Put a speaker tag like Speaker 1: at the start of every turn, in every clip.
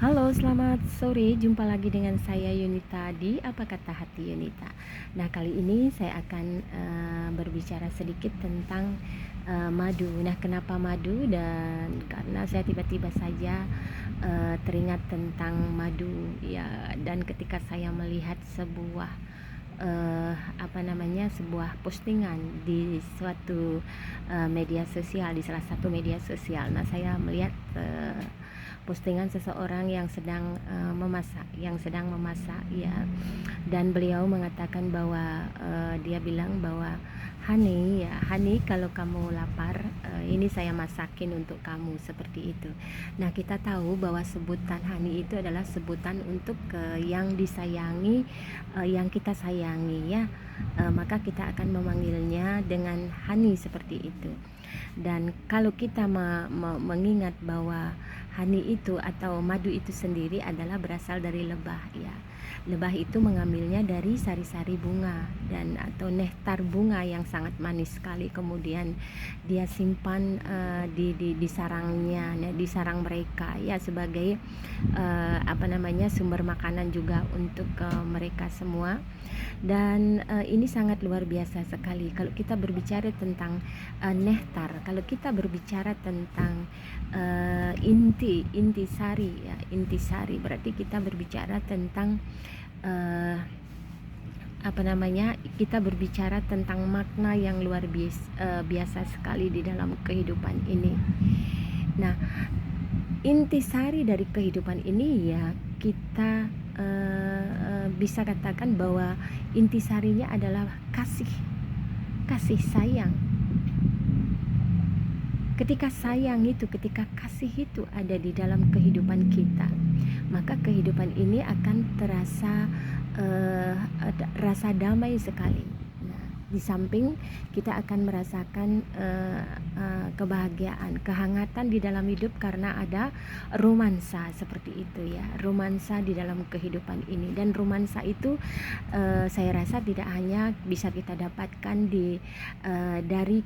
Speaker 1: Halo, selamat sore. Jumpa lagi dengan saya Yunita di Apa Kata Hati Yunita. Nah, kali ini saya akan berbicara sedikit tentang madu. Nah, kenapa madu? Dan karena saya tiba-tiba saja teringat tentang madu ya. Dan ketika saya melihat sebuah postingan di suatu media sosial, di salah satu media sosial. Nah, saya melihat postingan seseorang yang sedang memasak ya, dan beliau mengatakan bahwa dia bilang bahwa Hani, kalau kamu lapar, ini saya masakin untuk kamu, seperti itu. Nah, kita tahu bahwa sebutan Hani itu adalah sebutan untuk yang disayangi, yang kita sayangi ya. Maka kita akan memanggilnya dengan Hani, seperti itu. Dan kalau kita mengingat bahwa hani itu atau madu itu sendiri adalah berasal dari lebah ya. Lebah itu mengambilnya dari sari-sari bunga dan atau nektar bunga yang sangat manis sekali. Kemudian dia simpan di sarangnya, di sarang mereka ya, sebagai sumber makanan juga untuk mereka semua. Dan ini sangat luar biasa sekali kalau kita berbicara tentang nektar. Kalau kita berbicara tentang inti sari, berarti kita berbicara tentang uh, kita berbicara tentang makna yang luar biasa sekali di dalam kehidupan ini. Nah, intisari dari kehidupan ini ya, kita bisa katakan bahwa intisarinya adalah kasih sayang. Ketika kasih itu ada di dalam kehidupan kita, maka kehidupan ini akan terasa rasa damai sekali. Nah, di samping kita akan merasakan kebahagiaan, kehangatan di dalam hidup karena ada romansa, seperti itu ya, romansa di dalam kehidupan ini. Dan romansa itu saya rasa tidak hanya bisa kita dapatkan dari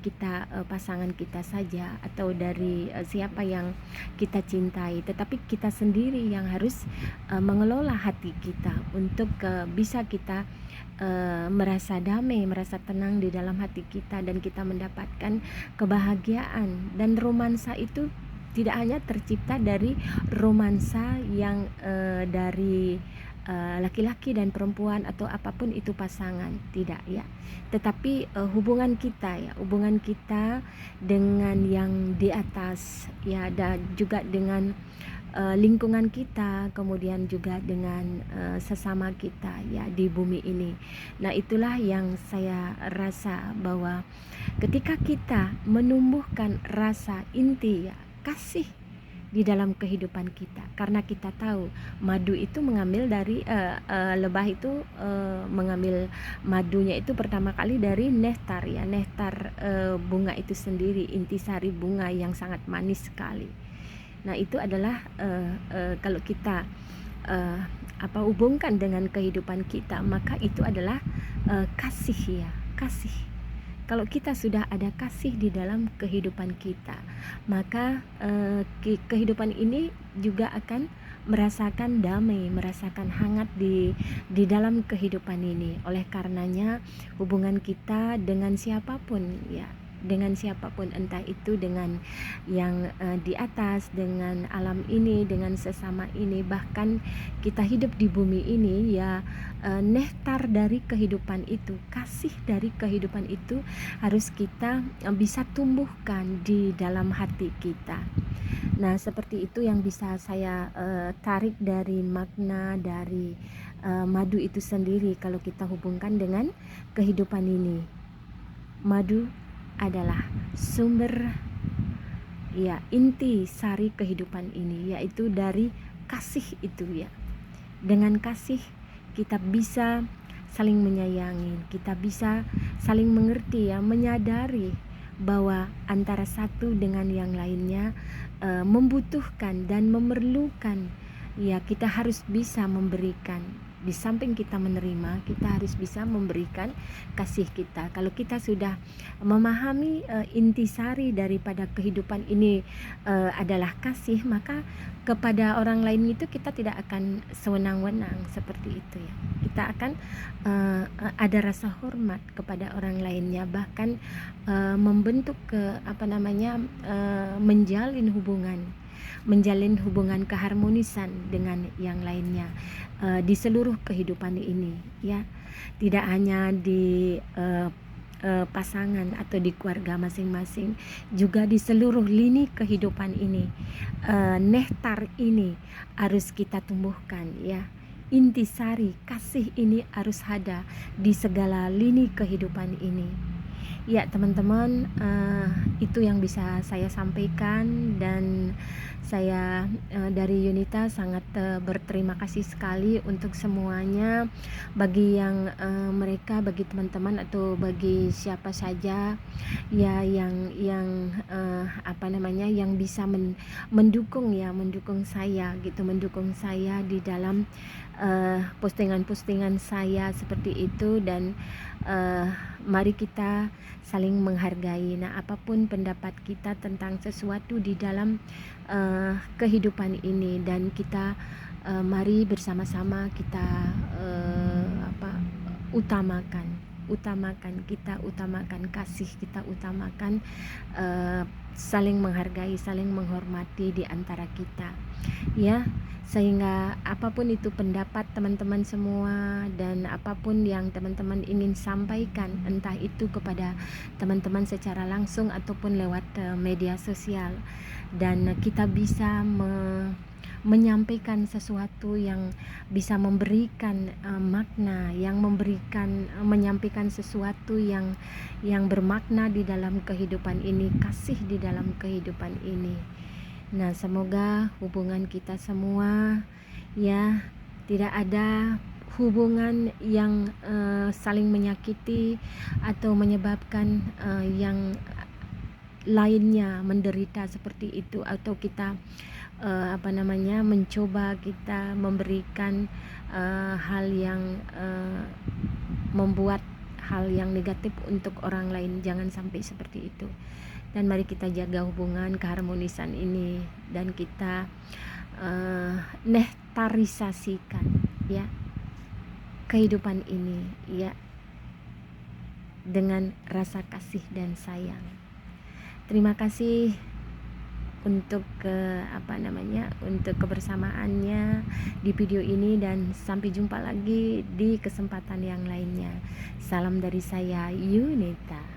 Speaker 1: pasangan kita saja, atau dari siapa yang kita cintai, tetapi kita sendiri yang harus mengelola hati kita untuk bisa kita merasa damai, merasa tenang di dalam hati kita, dan kita mendapatkan kebahagiaan. Dan romansa itu tidak hanya tercipta dari romansa yang dari laki-laki dan perempuan atau apapun itu pasangan, tidak ya, tetapi hubungan kita dengan yang di atas ya, dan juga dengan lingkungan kita, kemudian juga dengan sesama kita ya di bumi ini. Nah, itulah yang saya rasa bahwa ketika kita menumbuhkan rasa inti ya, kasih di dalam kehidupan kita, karena kita tahu madu itu mengambil dari lebah itu mengambil madunya itu pertama kali dari nektar ya, nektar bunga itu sendiri, intisari bunga yang sangat manis sekali. Nah, itu adalah kalau kita hubungkan dengan kehidupan kita, maka itu adalah kasih ya, kasih. Kalau kita sudah ada kasih di dalam kehidupan kita, maka kehidupan ini juga akan merasakan damai, merasakan hangat di dalam kehidupan ini. Oleh karenanya hubungan kita dengan siapapun ya, dengan siapapun, entah itu dengan yang di atas, dengan alam ini, dengan sesama ini, bahkan kita hidup di bumi ini ya, nektar dari kehidupan itu, kasih dari kehidupan itu harus kita bisa tumbuhkan di dalam hati kita. Nah, seperti itu yang bisa saya tarik dari makna dari madu itu sendiri kalau kita hubungkan dengan kehidupan ini. Madu adalah sumber ya, inti sari kehidupan ini, yaitu dari kasih itu ya. Dengan kasih kita bisa saling menyayangi, kita bisa saling mengerti ya, menyadari bahwa antara satu dengan yang lainnya membutuhkan dan memerlukan ya, kita harus bisa memberikan di samping kita menerima, kita harus bisa memberikan kasih kita. Kalau kita sudah memahami intisari daripada kehidupan ini adalah kasih, maka kepada orang lain itu kita tidak akan sewenang-wenang seperti itu ya. Kita akan ada rasa hormat kepada orang lainnya, bahkan membentuk menjalin hubungan keharmonisan dengan yang lainnya di seluruh kehidupan ini ya, tidak hanya di pasangan atau di keluarga masing-masing, juga di seluruh lini kehidupan ini. Nektar ini harus kita tumbuhkan ya. Intisari kasih ini harus ada di segala lini kehidupan ini. Ya teman-teman, itu yang bisa saya sampaikan, dan saya dari Yunita sangat berterima kasih sekali untuk semuanya, bagi yang bagi teman-teman atau bagi siapa saja ya yang yang bisa mendukung saya gitu, mendukung saya di dalam postingan-postingan saya seperti itu. Dan mari kita saling menghargai. Nah, apapun pendapat kita tentang sesuatu di dalam kehidupan ini, dan kita mari bersama-sama kita utamakan kasih, kita utamakan saling menghargai, saling menghormati di antara kita ya. Sehingga apapun itu pendapat teman-teman semua, dan apapun yang teman-teman ingin sampaikan, entah itu kepada teman-teman secara langsung ataupun lewat media sosial, dan kita bisa menyampaikan sesuatu yang bisa memberikan makna, yang menyampaikan sesuatu yang bermakna di dalam kehidupan ini, kasih di dalam kehidupan ini. Nah, semoga hubungan kita semua ya, tidak ada hubungan yang saling menyakiti atau menyebabkan yang lainnya menderita seperti itu, atau kita mencoba kita memberikan hal yang membuat hal yang negatif untuk orang lain. Jangan sampai seperti itu. Dan mari kita jaga hubungan keharmonisan ini, dan kita nektarisasikan ya kehidupan ini ya, dengan rasa kasih dan sayang. Terima kasih untuk untuk kebersamaannya di video ini, dan sampai jumpa lagi di kesempatan yang lainnya. Salam dari saya, Yunita.